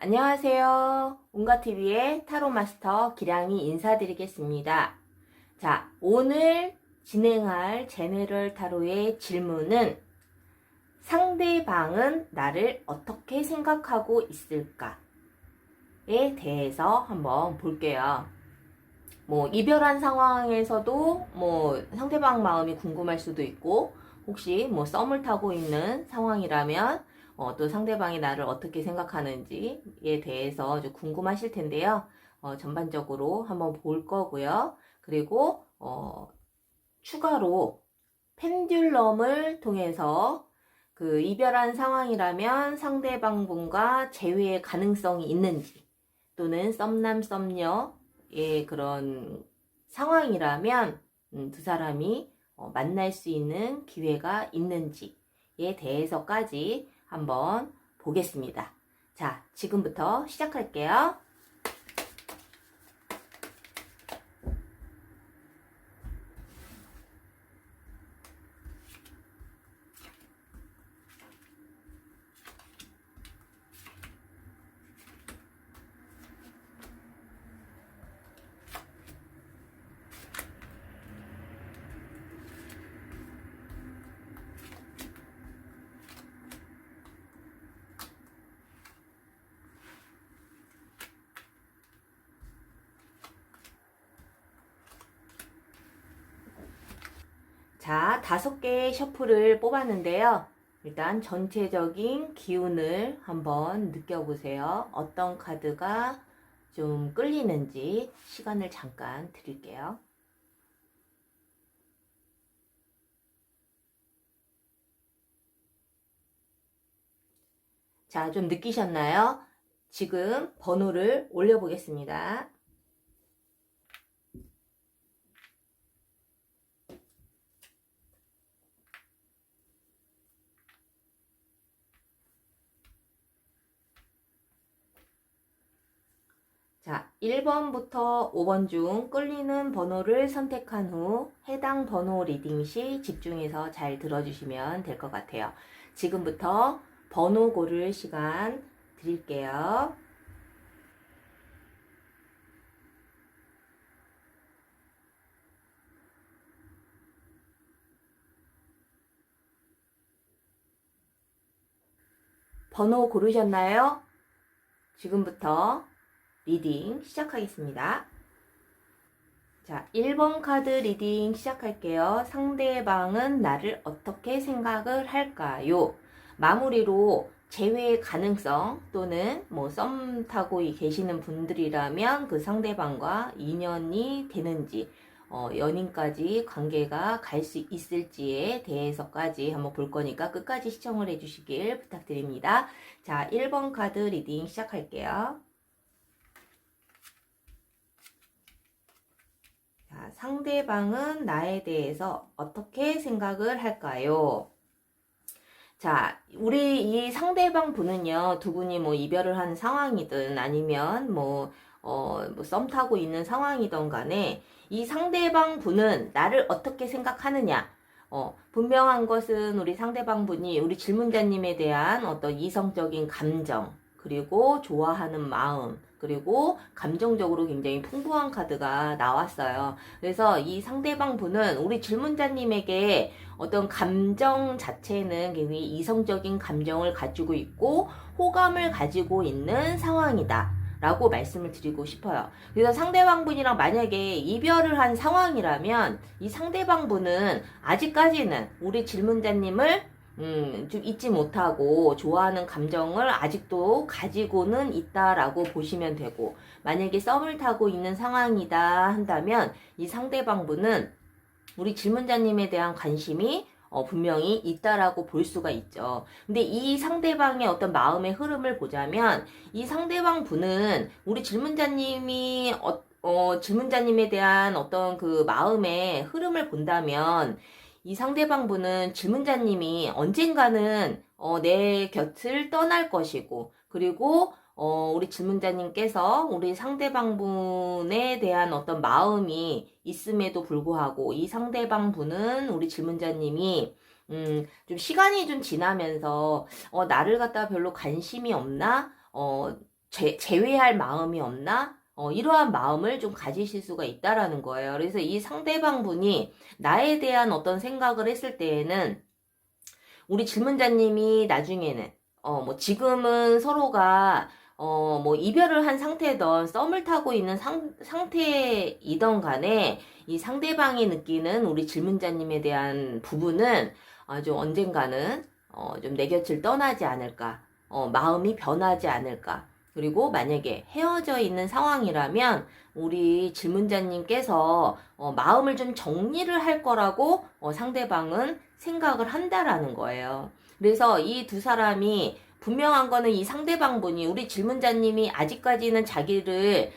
안녕하세요. 온가TV의 타로마스터 기량이 인사드리겠습니다. 자, 오늘 진행할 제네럴 타로의 질문은 상대방은 나를 어떻게 생각하고 있을까에 대해서 한번 볼게요. 이별한 상황에서도 상대방 마음이 궁금할 수도 있고, 혹시 썸을 타고 있는 상황이라면 또 상대방이 나를 어떻게 생각하는지에 대해서 좀 궁금하실 텐데요. 전반적으로 한번 볼 거고요. 그리고 추가로 펜듈럼을 통해서 그 이별한 상황이라면 상대방 분과 재회의 가능성이 있는지, 또는 썸남 썸녀의 그런 상황이라면 두 사람이 만날 수 있는 기회가 있는지에 대해서까지 한번 보겠습니다. 자, 지금부터 시작할게요. 자, 5개의 셔플을 뽑았는데요. 일단 전체적인 기운을 한번 느껴보세요. 어떤 카드가 좀 끌리는지 시간을 잠깐 드릴게요. 자, 좀 느끼셨나요? 지금 번호를 올려보겠습니다. 자, 1번부터 5번 중 끌리는 번호를 선택한 후 해당 번호 리딩 시 집중해서 잘 들어주시면 될 것 같아요. 지금부터 번호 고를 시간 드릴게요. 번호 고르셨나요? 지금부터 리딩 시작하겠습니다. 자, 1번 카드 리딩 시작할게요. 상대방은 나를 어떻게 생각을 할까요? 마무리로 재회 가능성 또는 썸 타고 계시는 분들이라면 그 상대방과 인연이 되는지, 연인까지 관계가 갈 수 있을지에 대해서까지 한번 볼 거니까 끝까지 시청을 해주시길 부탁드립니다. 자, 1번 카드 리딩 시작할게요. 자, 상대방은 나에 대해서 어떻게 생각을 할까요? 자, 우리 이 상대방 분은요, 두 분이 이별을 한 상황이든 아니면 썸 타고 있는 상황이든 간에 이 상대방 분은 나를 어떻게 생각하느냐? 분명한 것은 우리 상대방 분이 우리 질문자님에 대한 어떤 이성적인 감정, 그리고 좋아하는 마음, 그리고 감정적으로 굉장히 풍부한 카드가 나왔어요. 그래서 이 상대방 분은 우리 질문자님에게 어떤 감정 자체는 굉장히 이성적인 감정을 가지고 있고 호감을 가지고 있는 상황이다 라고 말씀을 드리고 싶어요. 그래서 상대방 분이랑 만약에 이별을 한 상황이라면 이 상대방 분은 아직까지는 우리 질문자님을 좀 잊지 못하고 좋아하는 감정을 아직도 가지고는 있다라고 보시면 되고, 만약에 썸을 타고 있는 상황이다 한다면 이 상대방 분은 우리 질문자님에 대한 관심이 분명히 있다라고 볼 수가 있죠. 근데 이 상대방의 어떤 마음의 흐름을 보자면 이 상대방 분은 우리 질문자님이 질문자님에 대한 어떤 그 마음의 흐름을 본다면 이 상대방 분은 질문자님이 언젠가는 내 곁을 떠날 것이고, 그리고 우리 질문자님께서 우리 상대방 분에 대한 어떤 마음이 있음에도 불구하고 이 상대방 분은 우리 질문자님이 좀 시간이 좀 지나면서 나를 갖다 별로 관심이 없나? 제외할 마음이 없나? 이러한 마음을 좀 가지실 수가 있다라는 거예요. 그래서 이 상대방 분이 나에 대한 어떤 생각을 했을 때에는 우리 질문자님이 나중에는 뭐 지금은 서로가 뭐 이별을 한 상태든 썸을 타고 있는 상태이던 간에 이 상대방이 느끼는 우리 질문자님에 대한 부분은 아주 언젠가는 좀 내 곁을 떠나지 않을까, 마음이 변하지 않을까. 그리고 만약에 헤어져 있는 상황이라면 우리 질문자님께서 마음을 좀 정리를 할 거라고 상대방은 생각을 한다라는 거예요. 그래서 이 두 사람이 분명한 거는 이 상대방 분이 우리 질문자님이 아직까지는 자기를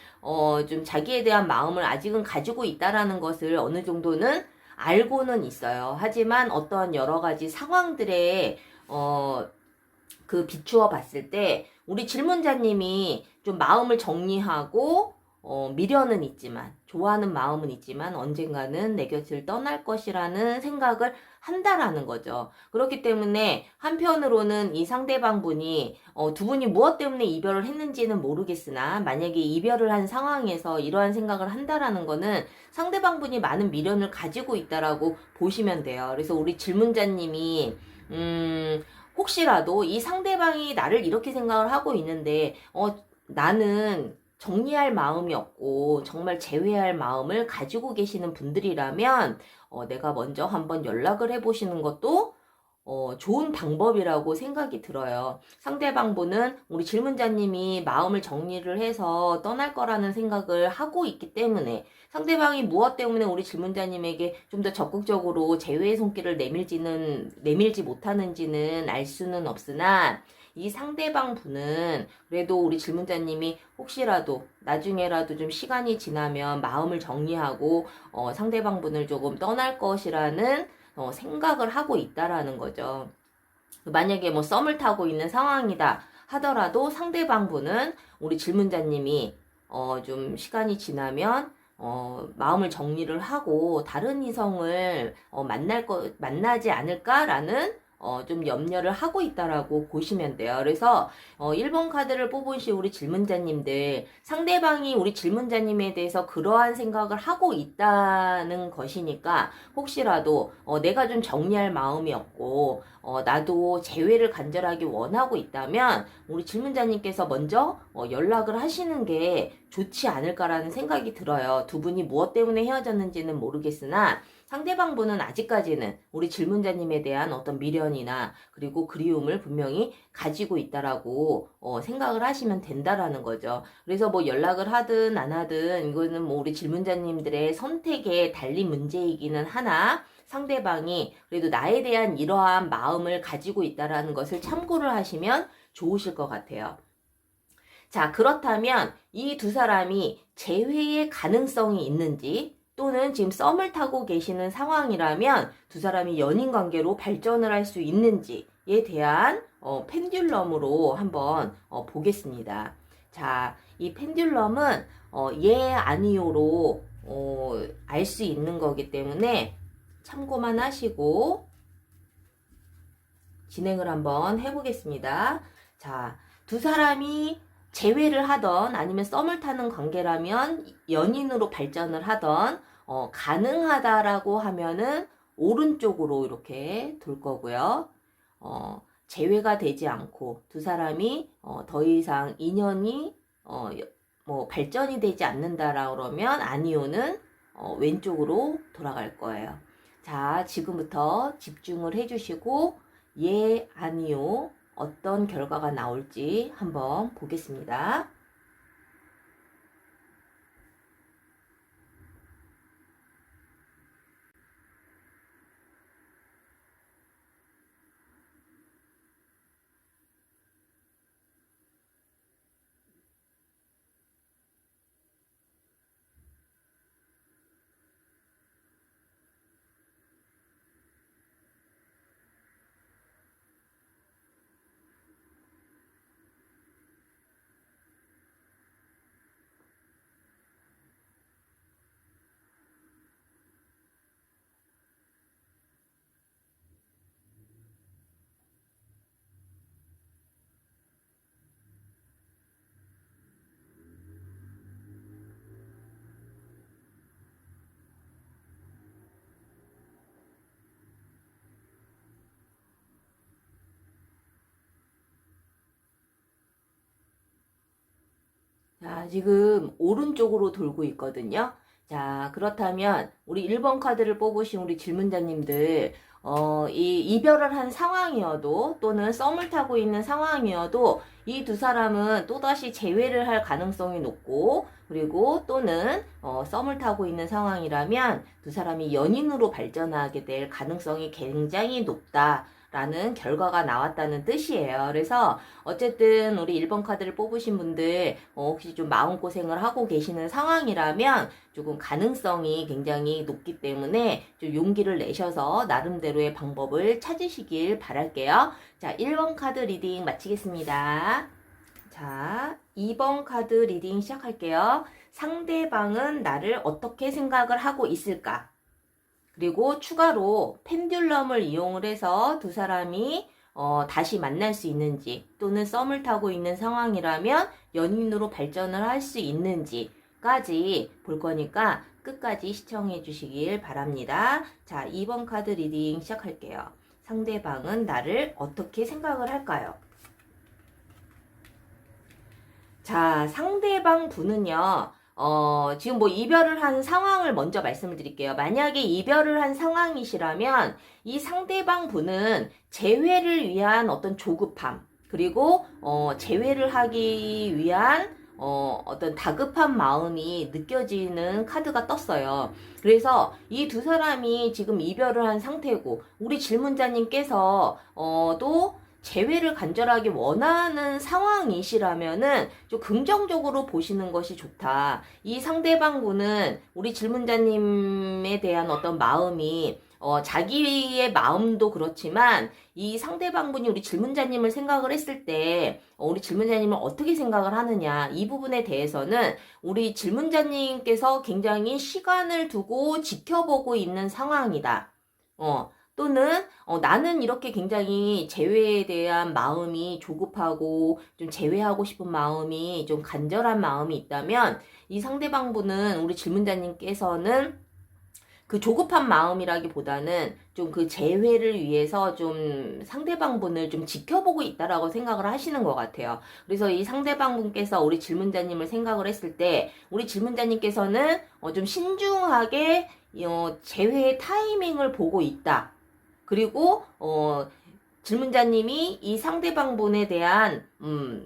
좀 자기에 대한 마음을 아직은 가지고 있다라는 것을 어느 정도는 알고는 있어요. 하지만 어떠한 여러 가지 상황들에 그 비추어 봤을 때 우리 질문자님이 좀 마음을 정리하고 미련은 있지만 좋아하는 마음은 있지만 언젠가는 내 곁을 떠날 것이라는 생각을 한다라는 거죠. 그렇기 때문에 한편으로는 이 상대방 분이 두 분이 무엇 때문에 이별을 했는지는 모르겠으나 만약에 이별을 한 상황에서 이러한 생각을 한다라는 거는 상대방 분이 많은 미련을 가지고 있다라고 보시면 돼요. 그래서 우리 질문자님이 혹시라도 이 상대방이 나를 이렇게 생각을 하고 있는데 나는 정리할 마음이 없고 정말 제외할 마음을 가지고 계시는 분들이라면 내가 먼저 한번 연락을 해보시는 것도 좋은 방법이라고 생각이 들어요. 상대방 분은 우리 질문자님이 마음을 정리를 해서 떠날 거라는 생각을 하고 있기 때문에 상대방이 무엇 때문에 우리 질문자님에게 좀 더 적극적으로 제외의 손길을 내밀지 못하는지는 알 수는 없으나 이 상대방 분은 그래도 우리 질문자님이 혹시라도 나중에라도 좀 시간이 지나면 마음을 정리하고 상대방 분을 조금 떠날 것이라는 생각을 하고 있다라는 거죠. 만약에 뭐 썸을 타고 있는 상황이다 하더라도 상대방 분은 우리 질문자님이 좀 시간이 지나면 마음을 정리를 하고 다른 이성을 만나지 않을까라는 좀 염려를 하고 있다라고 보시면 돼요. 그래서 1번 카드를 뽑으신 우리 질문자님들 상대방이 우리 질문자님에 대해서 그러한 생각을 하고 있다는 것이니까 혹시라도 내가 좀 정리할 마음이 없고 나도 재회를 간절하게 원하고 있다면 우리 질문자님께서 먼저 연락을 하시는 게 좋지 않을까라는 생각이 들어요. 두 분이 무엇 때문에 헤어졌는지는 모르겠으나 상대방 분은 아직까지는 우리 질문자님에 대한 어떤 미련이나 그리고 그리움을 분명히 가지고 있다라고 생각을 하시면 된다라는 거죠. 그래서 뭐 연락을 하든 안 하든 이거는 뭐 우리 질문자님들의 선택에 달린 문제이기는 하나 상대방이 그래도 나에 대한 이러한 마음을 가지고 있다라는 것을 참고를 하시면 좋으실 것 같아요. 자, 그렇다면 이 두 사람이 재회의 가능성이 있는지 또는 지금 썸을 타고 계시는 상황이라면 두 사람이 연인 관계로 발전을 할 수 있는지에 대한 펜듈럼으로 한번 보겠습니다. 자, 이 펜듈럼은 예, 아니요로 알 수 있는 거기 때문에 참고만 하시고 진행을 한번 해보겠습니다. 자, 두 사람이 재회를 하던 아니면 썸을 타는 관계라면 연인으로 발전을 하던 가능하다라고 하면은 오른쪽으로 이렇게 돌 거고요. 재회가 되지 않고 두 사람이 더 이상 인연이 뭐 발전이 되지 않는다라 그러면 아니요는 왼쪽으로 돌아갈 거예요. 자, 지금부터 집중을 해주시고 예, 아니요 어떤 결과가 나올지 한번 보겠습니다. 자, 지금 오른쪽으로 돌고 있거든요. 자, 그렇다면 우리 1번 카드를 뽑으신 우리 질문자님들, 이 이별을 한 상황이어도 또는 썸을 타고 있는 상황이어도 이 두 사람은 또다시 재회를 할 가능성이 높고, 그리고 또는 썸을 타고 있는 상황이라면 두 사람이 연인으로 발전하게 될 가능성이 굉장히 높다. 라는 결과가 나왔다는 뜻이에요. 그래서 어쨌든 우리 1번 카드를 뽑으신 분들 혹시 좀 마음고생을 하고 계시는 상황이라면 조금 가능성이 굉장히 높기 때문에 좀 용기를 내셔서 나름대로의 방법을 찾으시길 바랄게요. 자, 1번 카드 리딩 마치겠습니다. 자, 2번 카드 리딩 시작할게요. 상대방은 나를 어떻게 생각을 하고 있을까? 그리고 추가로 펜듈럼을 이용을 해서 두 사람이 다시 만날 수 있는지 또는 썸을 타고 있는 상황이라면 연인으로 발전을 할 수 있는지까지 볼 거니까 끝까지 시청해 주시길 바랍니다. 자, 2번 카드 리딩 시작할게요. 상대방은 나를 어떻게 생각을 할까요? 자, 상대방 분은요. 지금 뭐 이별을 한 상황을 먼저 말씀을 드릴게요. 만약에 이별을 한 상황이시라면 이 상대방 분은 재회를 위한 어떤 조급함, 그리고 재회를 하기 위한 어떤 다급한 마음이 느껴지는 카드가 떴어요. 그래서 이 두 사람이 지금 이별을 한 상태고 우리 질문자님께서 또 재회를 간절하게 원하는 상황이시라면은 좀 긍정적으로 보시는 것이 좋다. 이 상대방분은 우리 질문자님에 대한 어떤 마음이 자기의 마음도 그렇지만 이 상대방분이 우리 질문자님을 생각을 했을 때 우리 질문자님을 어떻게 생각을 하느냐 이 부분에 대해서는 우리 질문자님께서 굉장히 시간을 두고 지켜보고 있는 상황이다. 또는 나는 이렇게 굉장히 재회에 대한 마음이 조급하고 좀 재회하고 싶은 마음이 좀 간절한 마음이 있다면 이 상대방분은 우리 질문자님께서는 그 조급한 마음이라기보다는 좀 그 재회를 위해서 좀 상대방분을 좀 지켜보고 있다라고 생각을 하시는 것 같아요. 그래서 이 상대방분께서 우리 질문자님을 생각을 했을 때 우리 질문자님께서는 좀 신중하게 재회의 타이밍을 보고 있다. 그리고 질문자님이 이 상대방분에 대한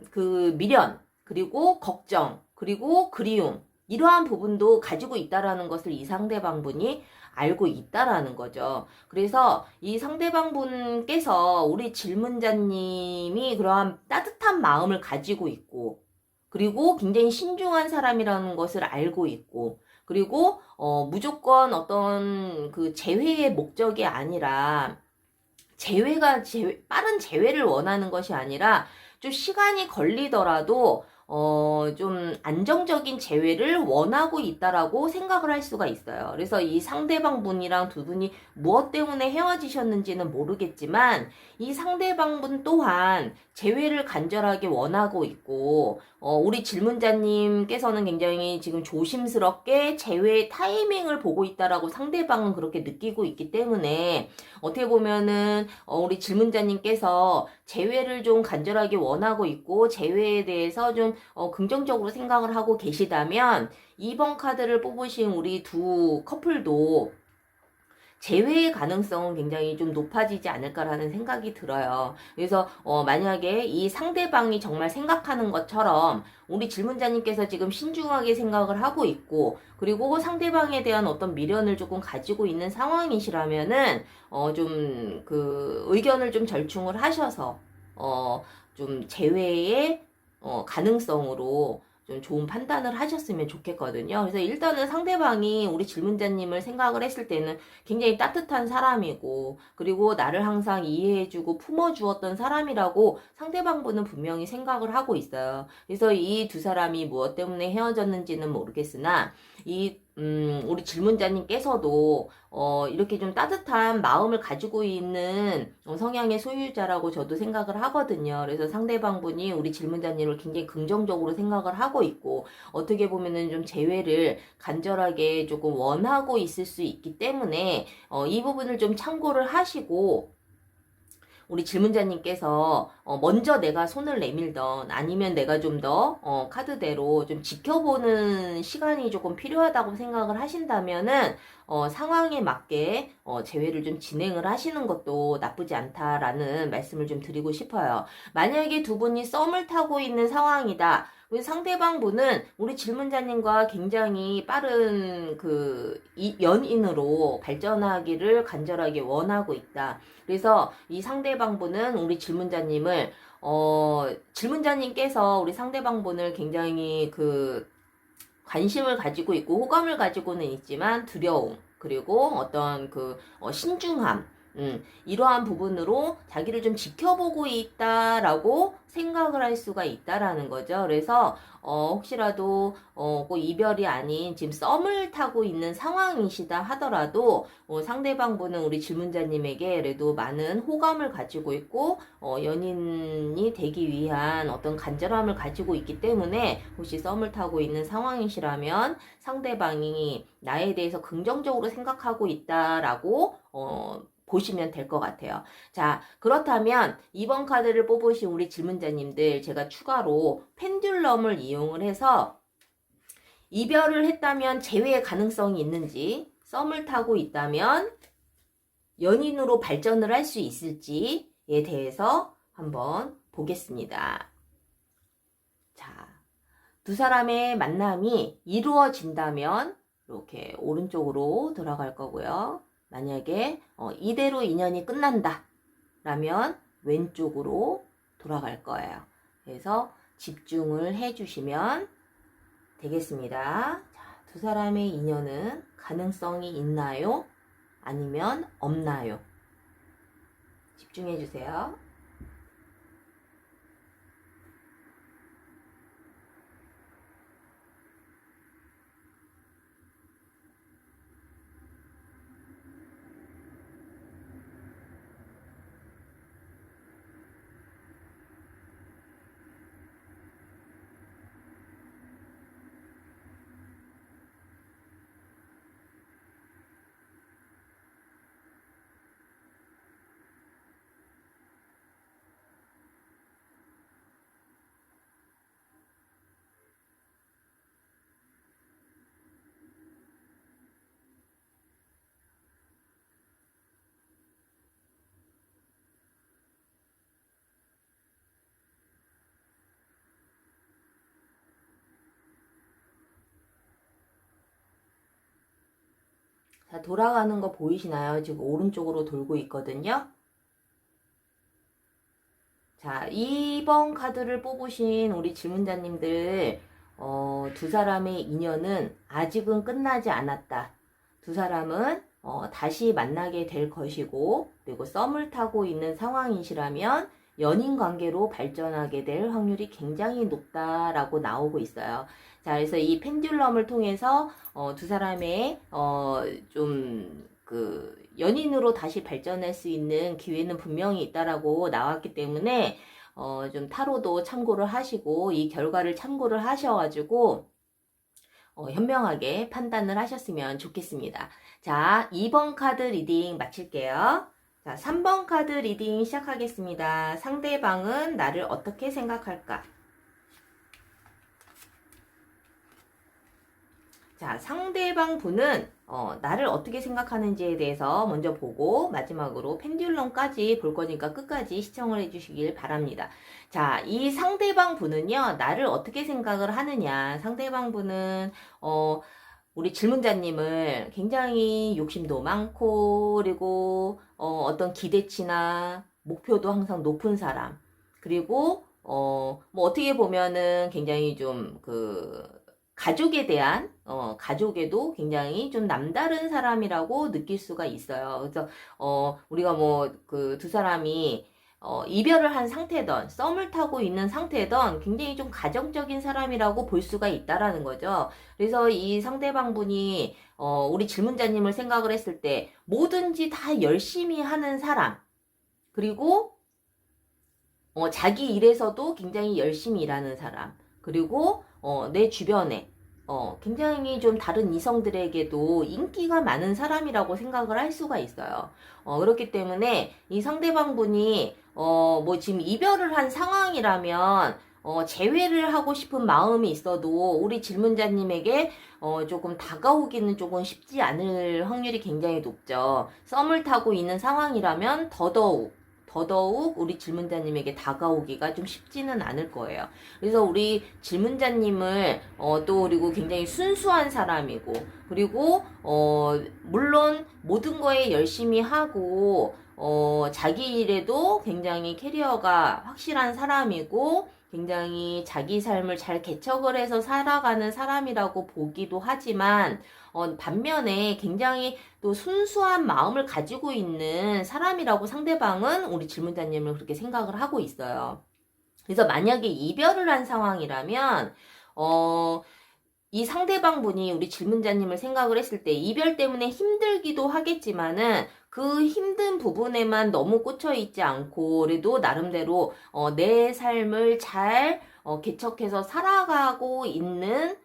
그 미련, 그리고 걱정, 그리고 그리움 이러한 부분도 가지고 있다라는 것을 이 상대방분이 알고 있다라는 거죠. 그래서 이 상대방분께서 우리 질문자님이 그러한 따뜻한 마음을 가지고 있고 그리고 굉장히 신중한 사람이라는 것을 알고 있고 그리고 무조건 어떤 그 재회의 목적이 아니라 빠른 재회를 원하는 것이 아니라 좀 시간이 걸리더라도 좀 안정적인 재회를 원하고 있다라고 생각을 할 수가 있어요. 그래서 이 상대방 분이랑 두 분이 무엇 때문에 헤어지셨는지는 모르겠지만 이 상대방 분 또한 재회를 간절하게 원하고 있고 우리 질문자님께서는 굉장히 지금 조심스럽게 재회의 타이밍을 보고 있다라고 상대방은 그렇게 느끼고 있기 때문에 어떻게 보면은 우리 질문자님께서 재회를 좀 간절하게 원하고 있고 재회에 대해서 좀 긍정적으로 생각을 하고 계시다면 2번 카드를 뽑으신 우리 두 커플도 재회의 가능성은 굉장히 좀 높아지지 않을까라는 생각이 들어요. 그래서 만약에 이 상대방이 정말 생각하는 것처럼 우리 질문자님께서 지금 신중하게 생각을 하고 있고 그리고 상대방에 대한 어떤 미련을 조금 가지고 있는 상황이시라면은 좀 그 의견을 좀 절충을 하셔서 좀 재회의 가능성으로 좀 좋은 판단을 하셨으면 좋겠거든요. 그래서 일단은 상대방이 우리 질문자님을 생각을 했을 때는 굉장히 따뜻한 사람이고 그리고 나를 항상 이해해주고 품어주었던 사람이라고 상대방분은 분명히 생각을 하고 있어요. 그래서 이 두 사람이 무엇 때문에 헤어졌는지는 모르겠으나 우리 질문자님께서도 이렇게 좀 따뜻한 마음을 가지고 있는 성향의 소유자라고 저도 생각을 하거든요. 그래서 상대방분이 우리 질문자님을 굉장히 긍정적으로 생각을 하고 있고 어떻게 보면은 좀 재회를 간절하게 조금 원하고 있을 수 있기 때문에 이 부분을 좀 참고를 하시고 우리 질문자님께서 먼저 내가 손을 내밀던 아니면 내가 좀 더 카드대로 좀 지켜보는 시간이 조금 필요하다고 생각을 하신다면은 상황에 맞게 재회를 좀 진행을 하시는 것도 나쁘지 않다라는 말씀을 좀 드리고 싶어요. 만약에 두 분이 썸을 타고 있는 상황이다. 상대방 분은 우리 질문자님과 굉장히 빠른 연인으로 발전하기를 간절하게 원하고 있다. 그래서 이 상대방 분은 우리 질문자님을 질문자님께서 우리 상대방 분을 굉장히 관심을 가지고 있고 호감을 가지고는 있지만 두려움 그리고 어떤 신중함 이러한 부분으로 자기를 좀 지켜보고 있다라고 생각을 할 수가 있다라는 거죠. 그래서 혹시라도 꼭 이별이 아닌 지금 썸을 타고 있는 상황이시다 하더라도 상대방 분은 우리 질문자님에게 그래도 많은 호감을 가지고 있고 연인이 되기 위한 어떤 간절함을 가지고 있기 때문에 혹시 썸을 타고 있는 상황이시라면 상대방이 나에 대해서 긍정적으로 생각하고 있다라고 보시면 될 것 같아요. 자, 그렇다면 이번 카드를 뽑으신 우리 질문자님들 제가 추가로 펜듈럼을 이용을 해서 이별을 했다면 재회의 가능성이 있는지, 썸을 타고 있다면 연인으로 발전을 할 수 있을지에 대해서 한번 보겠습니다. 자, 두 사람의 만남이 이루어진다면 이렇게 오른쪽으로 돌아갈 거고요. 만약에 이대로 인연이 끝난다 라면 왼쪽으로 돌아갈 거예요. 그래서 집중을 해주시면 되겠습니다. 자, 두 사람의 인연은 가능성이 있나요? 아니면 없나요? 집중해주세요. 자, 돌아가는 거 보이시나요? 지금 오른쪽으로 돌고 있거든요. 자, 2번 카드를 뽑으신 우리 질문자님들 두 사람의 인연은 아직은 끝나지 않았다. 두 사람은 다시 만나게 될 것이고 그리고 썸을 타고 있는 상황이시라면 연인 관계로 발전하게 될 확률이 굉장히 높다라고 나오고 있어요. 자, 그래서 이 펜듈럼을 통해서 두 사람의 연인으로 다시 발전할 수 있는 기회는 분명히 있다라고 나왔기 때문에 좀 타로도 참고를 하시고 이 결과를 참고를 하셔가지고 현명하게 판단을 하셨으면 좋겠습니다. 자, 2번 카드 리딩 마칠게요. 자, 3번 카드 리딩 시작하겠습니다. 상대방은 나를 어떻게 생각할까? 자, 상대방 분은 나를 어떻게 생각하는지에 대해서 먼저 보고 마지막으로 펜듈럼까지 볼 거니까 끝까지 시청을 해주시길 바랍니다. 자, 이 상대방 분은요, 나를 어떻게 생각을 하느냐. 상대방 분은 우리 질문자님을 굉장히 욕심도 많고 그리고 어떤 기대치나 목표도 항상 높은 사람 그리고 뭐 어떻게 보면은 굉장히 좀 가족에 대한 가족에도 굉장히 좀 남다른 사람이라고 느낄 수가 있어요. 그래서 우리가 뭐 두 사람이 이별을 한 상태든 썸을 타고 있는 상태든 굉장히 좀 가정적인 사람이라고 볼 수가 있다라는 거죠. 그래서 이 상대방 분이 우리 질문자님을 생각을 했을 때 뭐든지 다 열심히 하는 사람 그리고 자기 일에서도 굉장히 열심히 일하는 사람 그리고 내 주변에 굉장히 좀 다른 이성들에게도 인기가 많은 사람이라고 생각을 할 수가 있어요. 그렇기 때문에 이 상대방 분이, 뭐 지금 이별을 한 상황이라면, 재회를 하고 싶은 마음이 있어도 우리 질문자님에게 조금 다가오기는 조금 쉽지 않을 확률이 굉장히 높죠. 썸을 타고 있는 상황이라면 더더욱 우리 질문자님에게 다가오기가 좀 쉽지는 않을 거예요. 그래서 우리 질문자님을 또 그리고 굉장히 순수한 사람이고, 그리고 물론 모든 거에 열심히 하고 자기 일에도 굉장히 캐리어가 확실한 사람이고, 굉장히 자기 삶을 잘 개척을 해서 살아가는 사람이라고 보기도 하지만, 반면에 굉장히 또 순수한 마음을 가지고 있는 사람이라고 상대방은 우리 질문자님을 그렇게 생각을 하고 있어요. 그래서 만약에 이별을 한 상황이라면, 이 상대방 분이 우리 질문자님을 생각을 했을 때 이별 때문에 힘들기도 하겠지만은 그 힘든 부분에만 너무 꽂혀 있지 않고 그래도 나름대로 내 삶을 잘 개척해서 살아가고 있는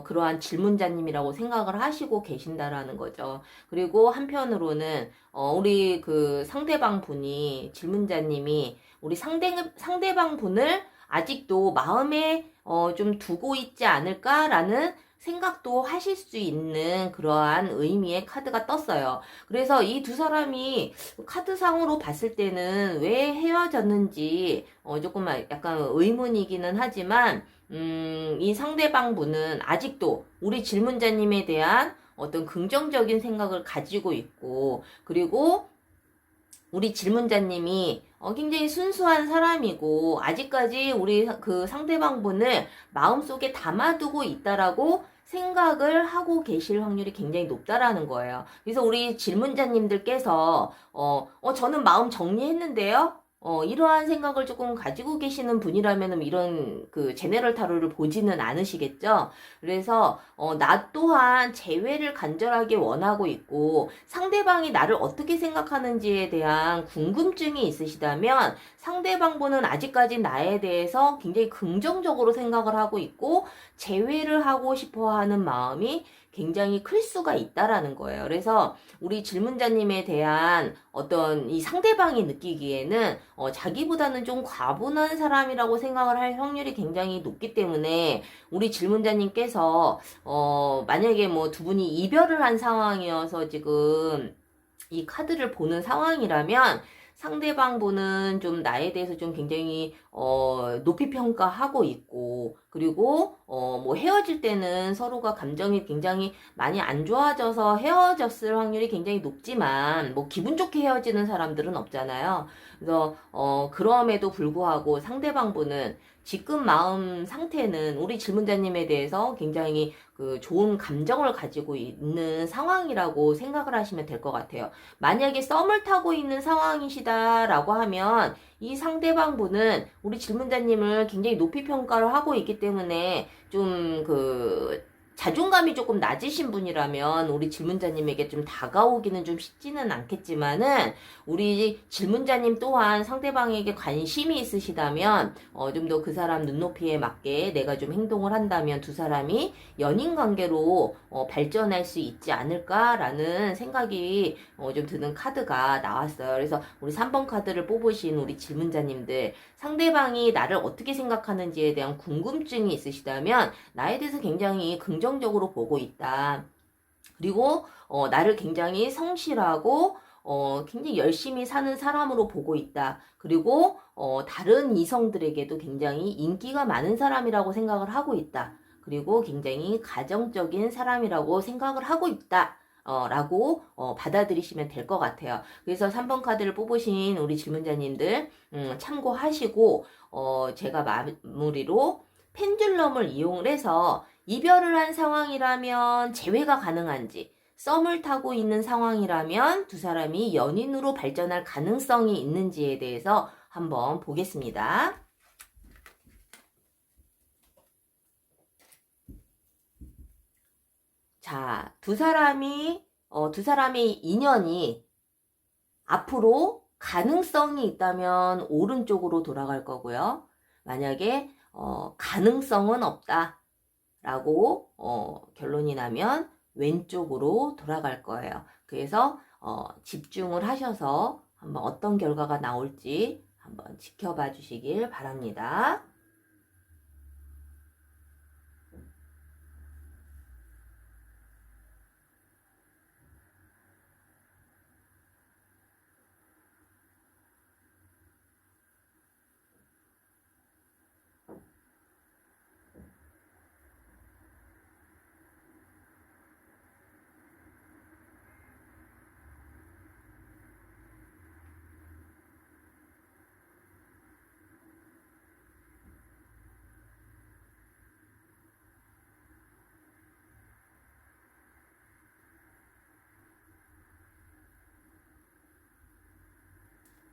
그러한 질문자님이라고 생각을 하시고 계신다라는 거죠. 그리고 한편으로는 우리 그 상대방 분이 질문자님이 우리 상대방 분을 아직도 마음에 좀 두고 있지 않을까라는 생각도 하실 수 있는 그러한 의미의 카드가 떴어요. 그래서 이 두 사람이 카드상으로 봤을 때는 왜 헤어졌는지 조금 약간 의문이기는 하지만 이 상대방 분은 아직도 우리 질문자님에 대한 어떤 긍정적인 생각을 가지고 있고, 그리고 우리 질문자님이 굉장히 순수한 사람이고 아직까지 우리 그 상대방 분을 마음속에 담아두고 있다라고 생각을 하고 계실 확률이 굉장히 높다라는 거예요. 그래서 우리 질문자님들께서 저는 마음 정리했는데요. 이러한 생각을 조금 가지고 계시는 분이라면 이런 그 제네럴 타로를 보지는 않으시겠죠? 그래서, 나 또한 재회를 간절하게 원하고 있고, 상대방이 나를 어떻게 생각하는지에 대한 궁금증이 있으시다면, 상대방분은 아직까지 나에 대해서 굉장히 긍정적으로 생각을 하고 있고, 재회를 하고 싶어 하는 마음이 굉장히 클 수가 있다라는 거예요. 그래서 우리 질문자님에 대한 어떤 이 상대방이 느끼기에는 자기보다는 좀 과분한 사람이라고 생각을 할 확률이 굉장히 높기 때문에 우리 질문자님께서 만약에 뭐 두 분이 이별을 한 상황이어서 지금 이 카드를 보는 상황이라면 상대방 분은 좀 나에 대해서 좀 굉장히 높이 평가하고 있고, 그리고 뭐 헤어질 때는 서로가 감정이 굉장히 많이 안 좋아져서 헤어졌을 확률이 굉장히 높지만 뭐 기분 좋게 헤어지는 사람들은 없잖아요. 그래서 그럼에도 불구하고 상대방 분은 지금 마음 상태는 우리 질문자님에 대해서 굉장히 그 좋은 감정을 가지고 있는 상황이라고 생각을 하시면 될 것 같아요. 만약에 썸을 타고 있는 상황이시다라고 하면 이 상대방 분은 우리 질문자님을 굉장히 높이 평가를 하고 있기 때문에 좀 그 자존감이 조금 낮으신 분이라면 우리 질문자님에게 좀 다가오기는 좀 쉽지는 않겠지만은 우리 질문자님 또한 상대방에게 관심이 있으시다면 좀 더 그 사람 눈높이에 맞게 내가 좀 행동을 한다면 두 사람이 연인 관계로 발전할 수 있지 않을까라는 생각이 좀 드는 카드가 나왔어요. 그래서 우리 3번 카드를 뽑으신 우리 질문자님들, 상대방이 나를 어떻게 생각하는지에 대한 궁금증이 있으시다면 나에 대해서 굉장히 긍정적으로 보고 있다. 그리고 나를 굉장히 성실하고 굉장히 열심히 사는 사람으로 보고 있다. 그리고 다른 이성들에게도 굉장히 인기가 많은 사람이라고 생각을 하고 있다. 그리고 굉장히 가정적인 사람이라고 생각을 하고 있다. 라고 받아들이시면 될 것 같아요. 그래서 3번 카드를 뽑으신 우리 질문자님들 참고하시고 제가 마무리로 펜듈럼을 이용을 해서 이별을 한 상황이라면 재회가 가능한지, 썸을 타고 있는 상황이라면 두 사람이 연인으로 발전할 가능성이 있는지에 대해서 한번 보겠습니다. 자, 두 사람의 인연이 앞으로 가능성이 있다면 오른쪽으로 돌아갈 거고요. 만약에 가능성은 없다. 라고 결론이 나면 왼쪽으로 돌아갈 거예요. 그래서 집중을 하셔서 한번 어떤 결과가 나올지 한번 지켜봐 주시길 바랍니다.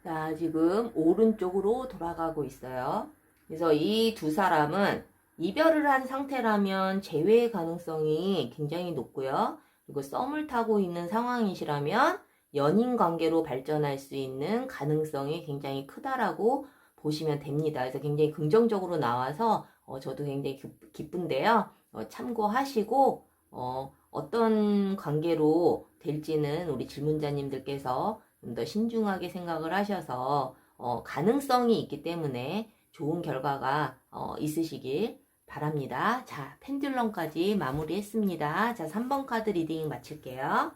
자, 지금 오른쪽으로 돌아가고 있어요. 그래서 이 두 사람은 이별을 한 상태라면 재회의 가능성이 굉장히 높고요. 그리고 썸을 타고 있는 상황이시라면 연인 관계로 발전할 수 있는 가능성이 굉장히 크다라고 보시면 됩니다. 그래서 굉장히 긍정적으로 나와서 저도 굉장히 기쁜데요. 참고하시고 어떤 관계로 될지는 우리 질문자님들께서 좀 더 신중하게 생각을 하셔서 가능성이 있기 때문에 좋은 결과가 있으시길 바랍니다. 자, 펜듈럼까지 마무리했습니다. 자, 3번 카드 리딩 마칠게요.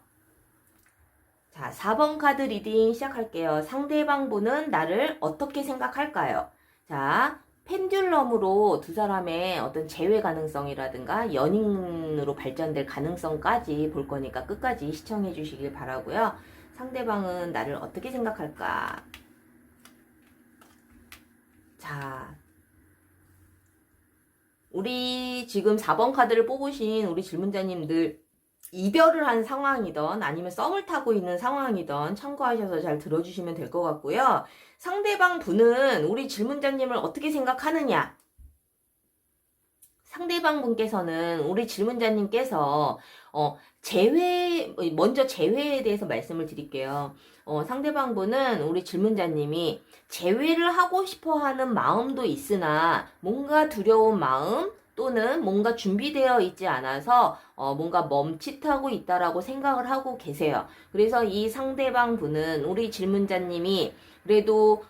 자, 4번 카드 리딩 시작할게요. 상대방 분은 나를 어떻게 생각할까요? 자, 펜듈럼으로 두 사람의 어떤 재회 가능성이라든가 연인으로 발전될 가능성까지 볼 거니까 끝까지 시청해 주시길 바라고요. 상대방은 나를 어떻게 생각할까? 자, 우리 지금 4번 카드를 뽑으신 우리 질문자님들 이별을 한 상황이던 아니면 썸을 타고 있는 상황이던 참고하셔서 잘 들어주시면 될 것 같고요. 상대방 분은 우리 질문자님을 어떻게 생각하느냐? 상대방 분께서는 우리 질문자님께서 먼저 재회에 대해서 말씀을 드릴게요. 상대방 분은 우리 질문자님이 재회를 하고 싶어 하는 마음도 있으나 뭔가 두려운 마음 또는 뭔가 준비되어 있지 않아서 뭔가 멈칫하고 있다라고 생각을 하고 계세요. 그래서 이 상대방 분은 우리 질문자님이 그래도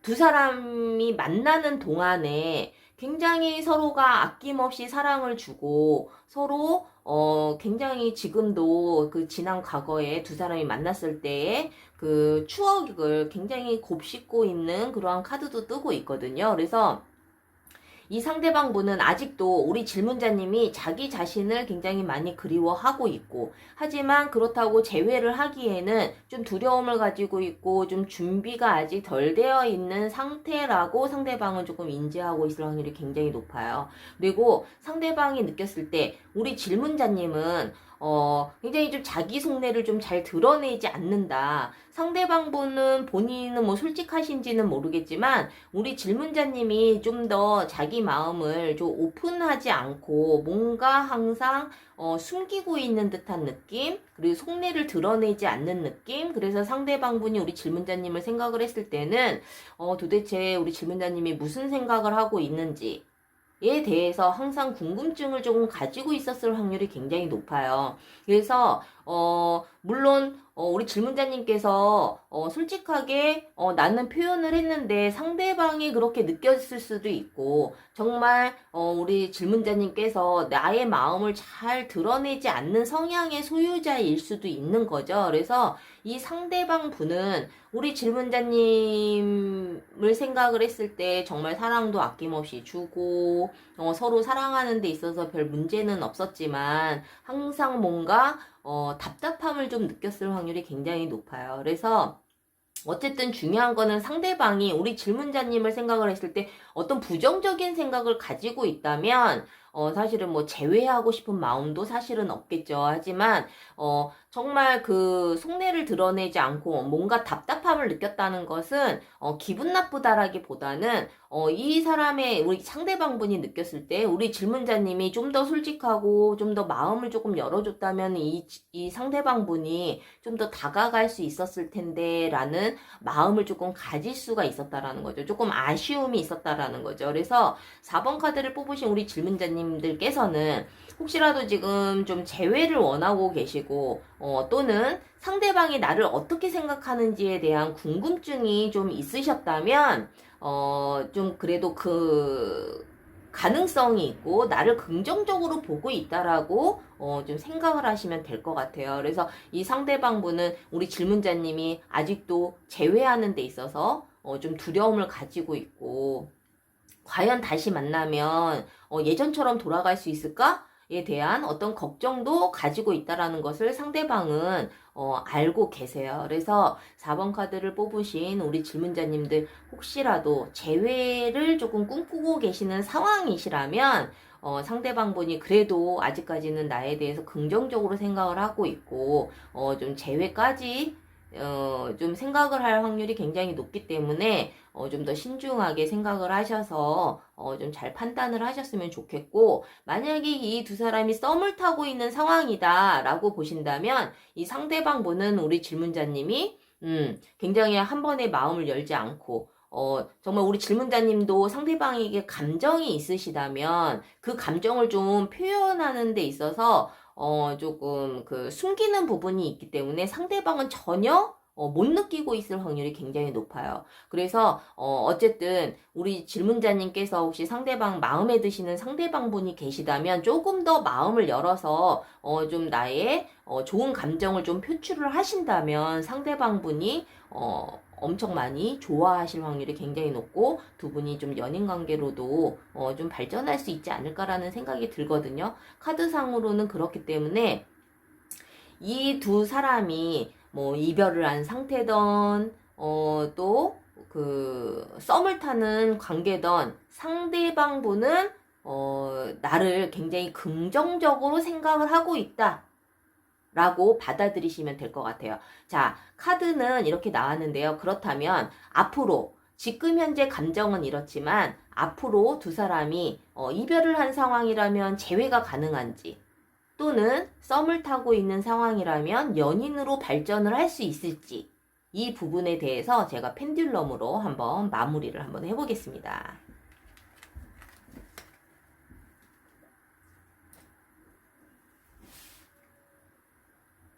두 사람이 만나는 동안에 굉장히 서로가 아낌없이 사랑을 주고 서로 굉장히 지금도 그 지난 과거에 두 사람이 만났을 때의 그 추억을 굉장히 곱씹고 있는 그러한 카드도 뜨고 있거든요. 그래서 이 상대방 분은 아직도 우리 질문자님이 자기 자신을 굉장히 많이 그리워하고 있고, 하지만 그렇다고 재회를 하기에는 좀 두려움을 가지고 있고 좀 준비가 아직 덜 되어 있는 상태라고 상대방은 조금 인지하고 있을 확률이 굉장히 높아요. 그리고 상대방이 느꼈을 때 우리 질문자님은 굉장히 좀 자기 속내를 좀 잘 드러내지 않는다. 상대방 분은 본인은 뭐 솔직하신지는 모르겠지만 우리 질문자님이 좀 더 자기 마음을 좀 오픈하지 않고 뭔가 항상 숨기고 있는 듯한 느낌, 그리고 속내를 드러내지 않는 느낌. 그래서 상대방 분이 우리 질문자님을 생각을 했을 때는 도대체 우리 질문자님이 무슨 생각을 하고 있는지 에 대해서 항상 궁금증을 조금 가지고 있었을 확률이 굉장히 높아요. 그래서 물론 우리 질문자님께서 솔직하게 나는 표현을 했는데 상대방이 그렇게 느꼈을 수도 있고, 정말 우리 질문자님께서 나의 마음을 잘 드러내지 않는 성향의 소유자일 수도 있는 거죠. 그래서 이 상대방 분은 우리 질문자님을 생각을 했을 때 정말 사랑도 아낌없이 주고 서로 사랑하는 데 있어서 별 문제는 없었지만 항상 뭔가 답답함을 좀 느꼈을 확률이 굉장히 높아요. 그래서 어쨌든 중요한 거는 상대방이 우리 질문자님을 생각을 했을 때 어떤 부정적인 생각을 가지고 있다면 사실은 뭐 제외하고 싶은 마음도 사실은 없겠죠. 하지만, 정말 그 속내를 드러내지 않고 뭔가 답답함을 느꼈다는 것은, 기분 나쁘다라기보다는, 이 사람의, 우리 상대방분이 느꼈을 때, 우리 질문자님이 좀 더 솔직하고, 좀 더 마음을 조금 열어줬다면, 이 상대방분이 좀 더 다가갈 수 있었을 텐데, 라는 마음을 조금 가질 수가 있었다라는 거죠. 조금 아쉬움이 있었다라는 거죠. 그래서 4번 카드를 뽑으신 우리 질문자님들께서는 혹시라도 지금 좀 재회를 원하고 계시고, 또는 상대방이 나를 어떻게 생각하는지에 대한 궁금증이 좀 있으셨다면, 좀 그래도 그 가능성이 있고 나를 긍정적으로 보고 있다라고 좀 생각을 하시면 될 것 같아요. 그래서 이 상대방분은 우리 질문자님이 아직도 재회하는 데 있어서 좀 두려움을 가지고 있고, 과연 다시 만나면 예전처럼 돌아갈 수 있을까? 에 대한 어떤 걱정도 가지고 있다라는 것을 상대방은 알고 계세요. 그래서 4번 카드를 뽑으신 우리 질문자님들, 혹시라도 재회를 조금 꿈꾸고 계시는 상황이시라면 상대방분이 그래도 아직까지는 나에 대해서 긍정적으로 생각을 하고 있고, 좀 재회까지 좀 생각을 할 확률이 굉장히 높기 때문에 좀 더 신중하게 생각을 하셔서 좀 잘 판단을 하셨으면 좋겠고, 만약에 이 두 사람이 썸을 타고 있는 상황이다 라고 보신다면, 이 상대방 분은 우리 질문자님이 굉장히 한 번에 마음을 열지 않고, 정말 우리 질문자님도 상대방에게 감정이 있으시다면 그 감정을 좀 표현하는 데 있어서 조금 그 숨기는 부분이 있기 때문에 상대방은 전혀 못 느끼고 있을 확률이 굉장히 높아요. 그래서 어쨌든 우리 질문자님께서 혹시 상대방 마음에 드시는 상대방 분이 계시다면 조금 더 마음을 열어서 좀 나의 좋은 감정을 좀 표출을 하신다면 상대방 분이 엄청 많이 좋아하실 확률이 굉장히 높고, 두 분이 좀 연인 관계로도 좀 발전할 수 있지 않을까라는 생각이 들거든요. 카드상으로는 그렇기 때문에 이 두 사람이 뭐 이별을 한 상태던 또 그 썸을 타는 관계던, 상대방 분은 나를 굉장히 긍정적으로 생각을 하고 있다 라고 받아들이시면 될 것 같아요. 자, 카드는 이렇게 나왔는데요. 그렇다면 앞으로, 지금 현재 감정은 이렇지만 앞으로 두 사람이 이별을 한 상황이라면 재회가 가능한지, 또는 썸을 타고 있는 상황이라면 연인으로 발전을 할 수 있을지, 이 부분에 대해서 제가 펜듈럼으로 한번 마무리를 한번 해보겠습니다.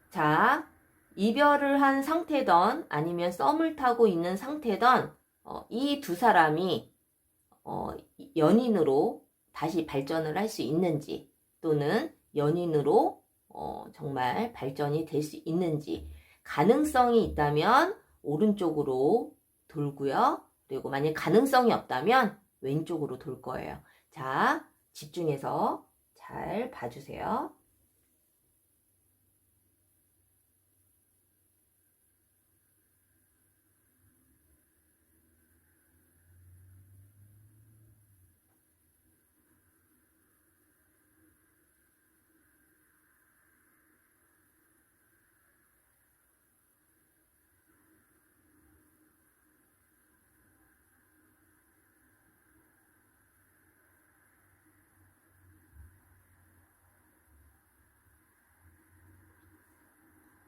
자, 이별을 한 상태던 아니면 썸을 타고 있는 상태던 이 두 사람이 연인으로 다시 발전을 할 수 있는지, 또는 연인으로 정말 발전이 될 수 있는지, 가능성이 있다면 오른쪽으로 돌고요. 그리고 만약 가능성이 없다면 왼쪽으로 돌 거예요. 자, 집중해서 잘 봐주세요.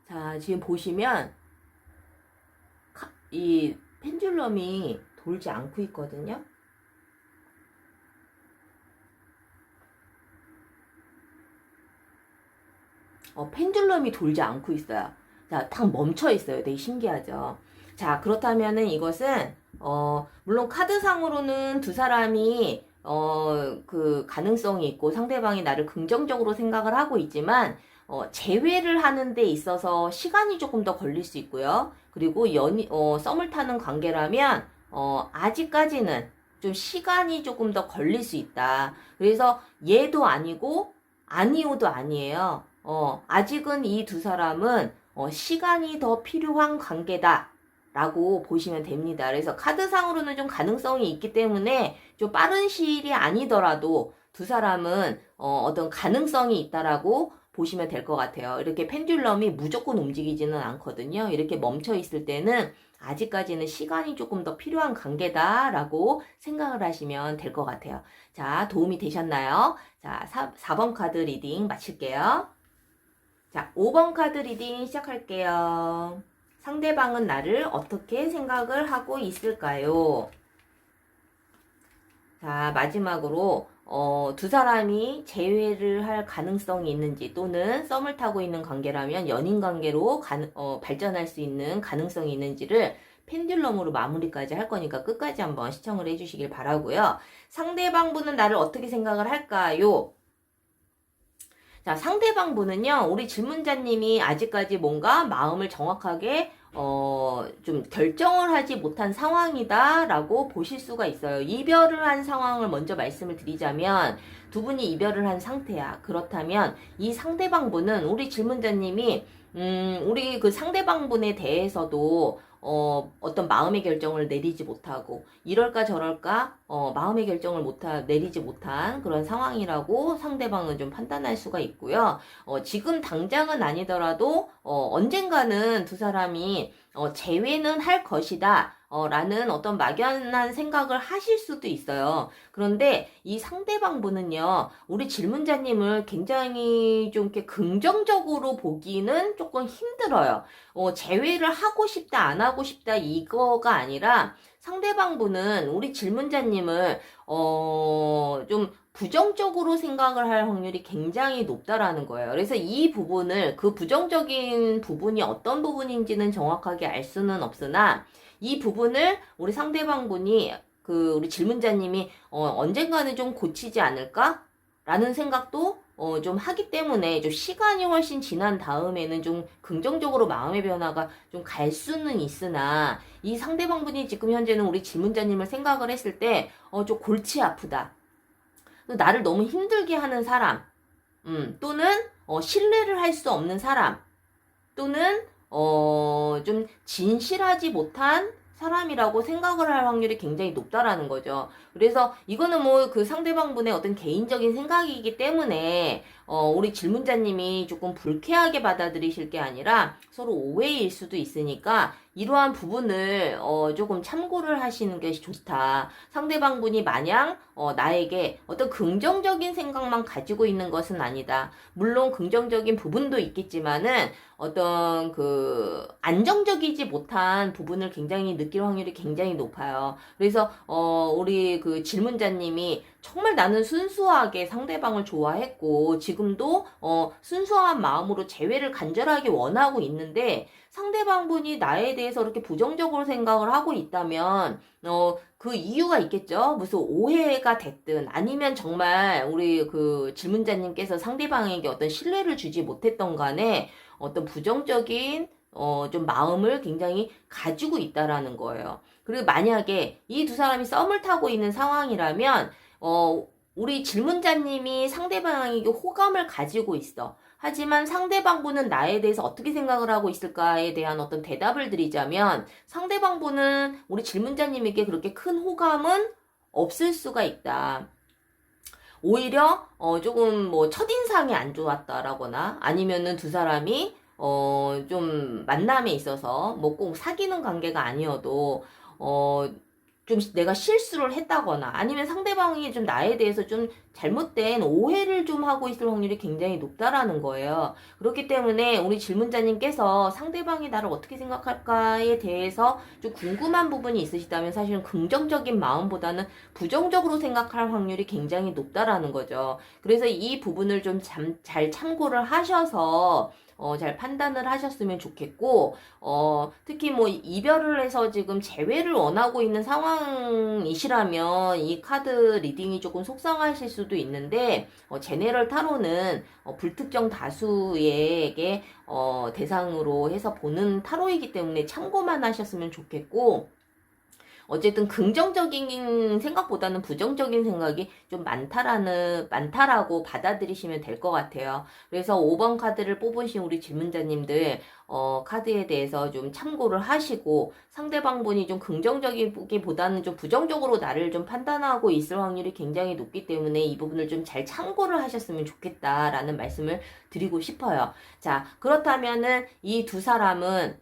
자, 지금 보시면 이 펜듈럼이 돌지 않고 있거든요. 펜듈럼이 돌지 않고 있어요. 자, 딱 멈춰 있어요. 되게 신기하죠. 자, 그렇다면은 이것은 물론 카드상으로는 두 사람이 그 가능성이 있고 상대방이 나를 긍정적으로 생각을 하고 있지만, 재회를 하는 데 있어서 시간이 조금 더 걸릴 수 있고요. 그리고 썸을 타는 관계라면 아직까지는 좀 시간이 조금 더 걸릴 수 있다. 그래서 얘도 아니고 아니오도 아니에요. 아직은 이 두 사람은 시간이 더 필요한 관계다 라고 보시면 됩니다. 그래서 카드상으로는 좀 가능성이 있기 때문에 좀 빠른 시일이 아니더라도 두 사람은 어떤 가능성이 있다라고 보시면 될 것 같아요. 이렇게 펜듈럼이 무조건 움직이지는 않거든요. 이렇게 멈춰 있을 때는 아직까지는 시간이 조금 더 필요한 관계다라고 생각을 하시면 될 것 같아요. 자, 도움이 되셨나요? 자, 4번 카드 리딩 마칠게요. 자, 5번 카드 리딩 시작할게요. 상대방은 나를 어떻게 생각을 하고 있을까요? 자, 마지막으로 두 사람이 재회를 할 가능성이 있는지 또는 썸을 타고 있는 관계라면 연인 관계로 발전할 수 있는 가능성이 있는지를 펜듈럼으로 마무리까지 할 거니까 끝까지 한번 시청을 해주시길 바라고요. 상대방 분은 나를 어떻게 생각을 할까요? 자, 상대방 분은요, 우리 질문자님이 아직까지 뭔가 마음을 정확하게 좀 결정을 하지 못한 상황이다라고 보실 수가 있어요. 이별을 한 상황을 먼저 말씀을 드리자면 두 분이 이별을 한 상태야. 그렇다면 이 상대방 분은 우리 질문자님이 우리 그 상대방 분에 대해서도 어떤 마음의 결정을 내리지 못하고 이럴까 저럴까 마음의 결정을 내리지 못한 그런 상황이라고 상대방은 좀 판단할 수가 있고요. 지금 당장은 아니더라도 언젠가는 두 사람이 재회는 할 것이다. 라는 어떤 막연한 생각을 하실 수도 있어요. 그런데 이 상대방 분은요, 우리 질문자님을 굉장히 좀 이렇게 긍정적으로 보기는 조금 힘들어요. 재회를 하고 싶다, 안 하고 싶다, 이거가 아니라 상대방 분은 우리 질문자님을, 좀 부정적으로 생각을 할 확률이 굉장히 높다라는 거예요. 그래서 이 부분을, 그 부정적인 부분이 어떤 부분인지는 정확하게 알 수는 없으나, 이 부분을 우리 상대방 분이 우리 질문자님이 언젠가는 좀 고치지 않을까? 라는 생각도 좀 하기 때문에 좀 시간이 훨씬 지난 다음에는 좀 긍정적으로 마음의 변화가 좀 갈 수는 있으나 이 상대방 분이 지금 현재는 우리 질문자님을 생각을 했을 때 좀 골치 아프다. 나를 너무 힘들게 하는 사람, 또는 신뢰를 할 수 없는 사람, 또는 좀 진실하지 못한 사람이라고 생각을 할 확률이 굉장히 높다라는 거죠. 그래서 이거는 뭐 그 상대방분의 어떤 개인적인 생각이기 때문에 우리 질문자님이 조금 불쾌하게 받아들이실 게 아니라 서로 오해일 수도 있으니까 이러한 부분을 조금 참고를 하시는 것이 좋다. 상대방분이 마냥 나에게 어떤 긍정적인 생각만 가지고 있는 것은 아니다. 물론 긍정적인 부분도 있겠지만은 어떤 안정적이지 못한 부분을 굉장히 느낄 확률이 굉장히 높아요. 그래서 우리 그 질문자님이 정말 나는 순수하게 상대방을 좋아했고 지금도 순수한 마음으로 재회를 간절하게 원하고 있는데 상대방분이 나에 대해서 이렇게 부정적으로 생각을 하고 있다면 그 이유가 있겠죠. 무슨 오해가 됐든 아니면 정말 우리 그 질문자님께서 상대방에게 어떤 신뢰를 주지 못했던 간에 어떤 부정적인 좀 마음을 굉장히 가지고 있다라는 거예요. 그리고 만약에 이 두 사람이 썸을 타고 있는 상황이라면 우리 질문자님이 상대방에게 호감을 가지고 있어. 하지만 상대방분은 나에 대해서 어떻게 생각을 하고 있을까에 대한 어떤 대답을 드리자면 상대방분은 우리 질문자님에게 그렇게 큰 호감은 없을 수가 있다. 오히려 조금 뭐 첫인상이 안 좋았다라거나 아니면은 두 사람이 좀 만남에 있어서 뭐 꼭 사귀는 관계가 아니어도 좀 내가 실수를 했다거나 아니면 상대방이 좀 나에 대해서 좀 잘못된 오해를 좀 하고 있을 확률이 굉장히 높다라는 거예요. 그렇기 때문에 우리 질문자님께서 상대방이 나를 어떻게 생각할까에 대해서 좀 궁금한 부분이 있으시다면 사실은 긍정적인 마음보다는 부정적으로 생각할 확률이 굉장히 높다라는 거죠. 그래서 이 부분을 좀 잘 참고를 하셔서 잘 판단을 하셨으면 좋겠고, 특히 뭐 이별을 해서 지금 재회를 원하고 있는 상황이시라면 이 카드 리딩이 조금 속상하실 수도 있는데, 제네럴 타로는 불특정 다수에게 대상으로 해서 보는 타로이기 때문에 참고만 하셨으면 좋겠고, 어쨌든 긍정적인 생각보다는 부정적인 생각이 좀 많다라고 받아들이시면 될 것 같아요. 그래서 5번 카드를 뽑으신 우리 질문자님들, 카드에 대해서 좀 참고를 하시고, 상대방 분이 좀 긍정적이기보다는 좀 부정적으로 나를 좀 판단하고 있을 확률이 굉장히 높기 때문에 이 부분을 좀 잘 참고를 하셨으면 좋겠다라는 말씀을 드리고 싶어요. 자, 그렇다면은 이 두 사람은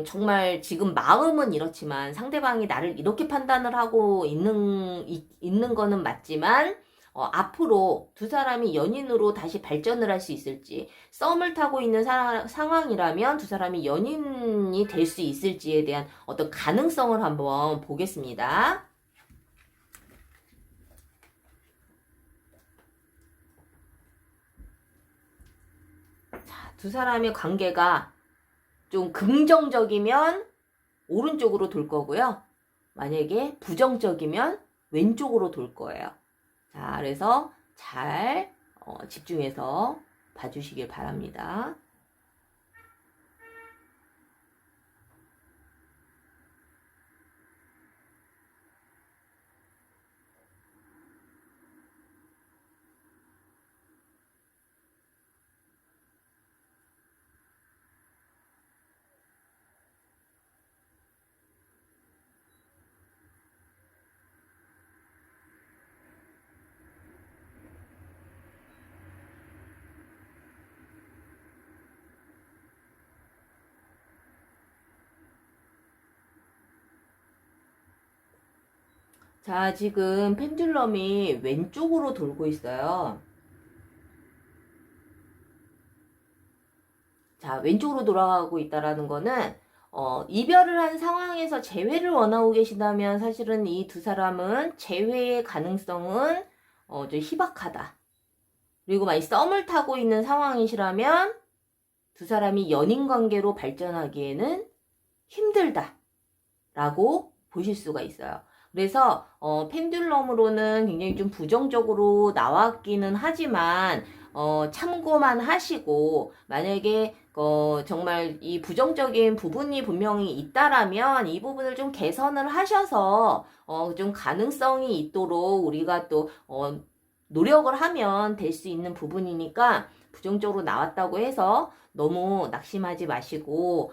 정말 지금 마음은 이렇지만 상대방이 나를 이렇게 판단을 하고 있는 거는 맞지만, 앞으로 두 사람이 연인으로 다시 발전을 할 수 있을지, 썸을 타고 있는 상황이라면 두 사람이 연인이 될 수 있을지에 대한 어떤 가능성을 한번 보겠습니다. 자, 두 사람의 관계가 좀 긍정적이면 오른쪽으로 돌 거고요. 만약에 부정적이면 왼쪽으로 돌 거예요. 자, 그래서 잘 집중해서 봐주시길 바랍니다. 자, 지금 펜듈럼이 왼쪽으로 돌고 있어요. 자, 왼쪽으로 돌아가고 있다라는 거는 이별을 한 상황에서 재회를 원하고 계시다면 사실은 이 두 사람은 재회의 가능성은 좀 희박하다. 그리고 만약 썸을 타고 있는 상황이시라면 두 사람이 연인 관계로 발전하기에는 힘들다 라고 보실 수가 있어요. 그래서 펜듈럼으로는 굉장히 좀 부정적으로 나왔기는 하지만 참고만 하시고, 만약에 정말 이 부정적인 부분이 분명히 있다라면 이 부분을 좀 개선을 하셔서 좀 가능성이 있도록 우리가 또 노력을 하면 될 수 있는 부분이니까, 부정적으로 나왔다고 해서 너무 낙심하지 마시고,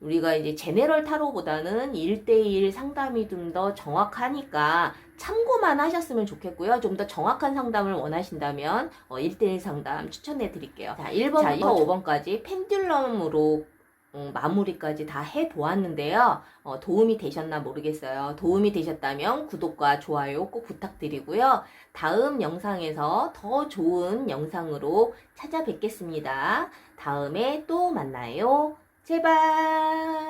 우리가 이제 제네럴 타로보다는 1대1 상담이 좀 더 정확하니까 참고만 하셨으면 좋겠고요. 좀 더 정확한 상담을 원하신다면 1대1 상담 추천해 드릴게요. 자, 1번부터 5번까지 펜듈럼으로 마무리까지 다 해보았는데요. 도움이 되셨나 모르겠어요. 도움이 되셨다면 구독과 좋아요 꼭 부탁드리고요. 다음 영상에서 더 좋은 영상으로 찾아뵙겠습니다. 다음에 또 만나요. 제발.